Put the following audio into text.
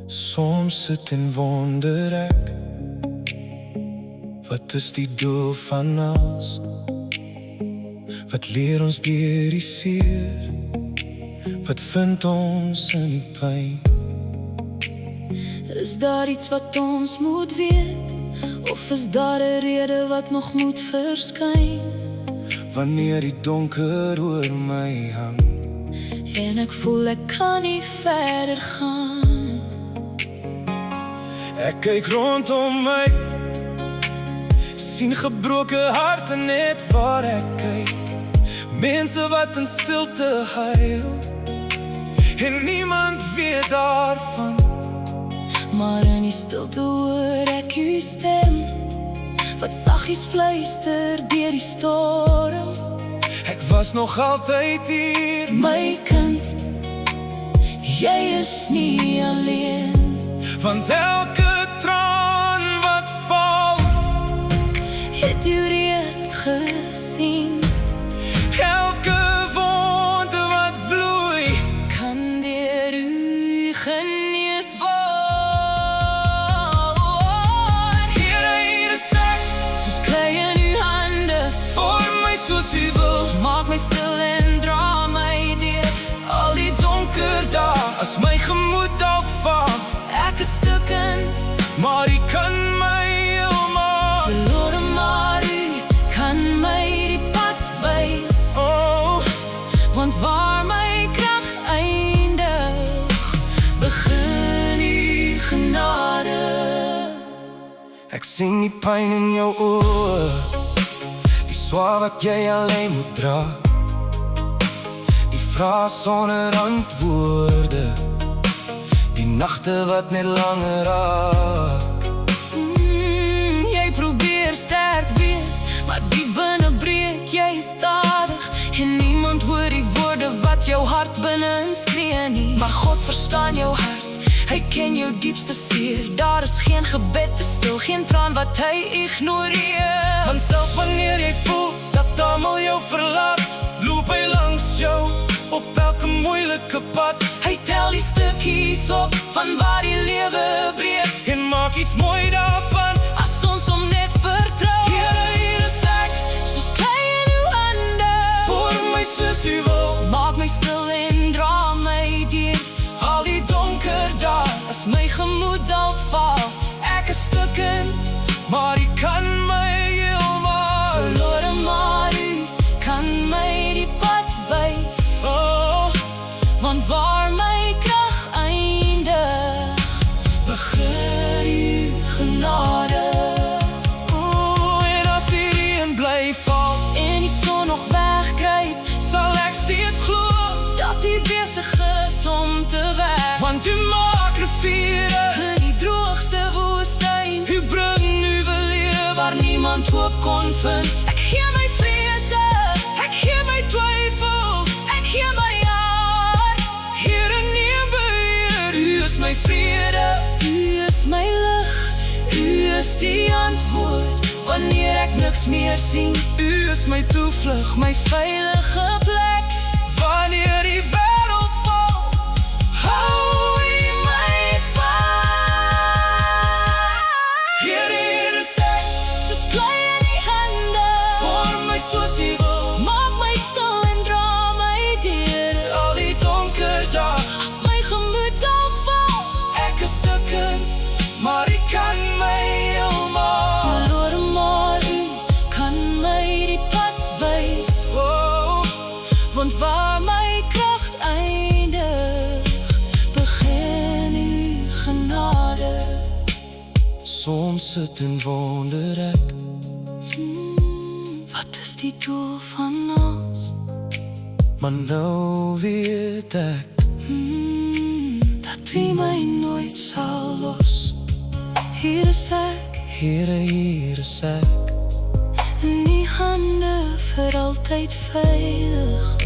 Soms sit en wonder ek, wat is die doel van alles? Wat leer ons deur die seer? Wat vind ons in die pyn? Is daar iets wat ons moet weet? Of is daar 'n rede wat nog moet verskyn? Wanneer die donker oor my hang En ek voel ek kan nie verder gaan. Ek kyk rondom my, sien gebroke harte net waar ek kyk. Mense wat in stilte huil en niemand weet daarvan. Maar in die stilte hoor ek u stem, wat saggies fluister deur die storm. Ek was nog altyd hier, My kind, jy is nie alleen. want elke traan wat val, Het u reeds gesien, elke wond wat bloei, kan deur u genees word. Here, hier is ek, Soos klei in uw hande, vorm my soos u wil. maak my stil en dra my deur al die Donker dae, as my gemoed dalk vaag, Ek is stukkend, maar u kan my heel maak. verlore, maar u kan my die pad wys. Oh, Want waar my krag eindig, begin u genade. ek sien die pyn in jou oë, die swaar wat jy alleen moet dra, die vrae sonder antwoorde, die nagte wat net langer raak. Jy probeer sterk wees, maar diep binne breek jy stadig. En niemand hoor die woorde wat jou hart binne skree nie. Maar God verstaan jou hart, hy ken jou diepste seer. Daar is geen gebed te stil, geen traan wat hy ignoreer. Want selfs wanneer jy voel dat almal jou verlaat, loop hy langs jou op elke moeilike pad Hy tel die stukkies op van waar die lewe breek, en maak iets mooi daarvan. as ons hom net vertrou. Here, hier is ek, Soos klei in uw hande, vorm my soos u wil. maak my stil en dra my deur Al die donker dae, as my gemoed dalk val. ek is stukkend, maar u kan my heel maak. Verlore, maar u kan my die pad wys. Oh, Want waar my krag eindig, begin u genade. en as die reën bly val, En die son nog wegkruip, sal ek steeds glo, dat u besig is om te werk. want u maak riviere, In die droogste woestyn, u bring nuwe lewe. waar niemand hoop kon vind. Ek gee my vrese, Ek gee my twyfels, ek gee my hart. Here, neem beheer. U is my vrede, u is my lig, u is die antwoord wanneer ek niks meer sien. U is my toevlug, My veilige plek, wanneer die wêreld val. hou u my vas. Here, hier is ek, Soos klei in die hande, vorm my soos u wil. maak my stil en dra my deur Al die donker dae, as my gemoed dalk val. ek is stukkend, maar u kan my heel maak. Verlore, maar u kan my die pad wys. Oh, Want waar my krag eindig, begin u genade. soms sit en wonder ek, Wat is die doel van ons? maar nou weet ek, Dat u my nooit sal los. Hier is ek, Here, hier is ek, in die hande vir altyd veilig.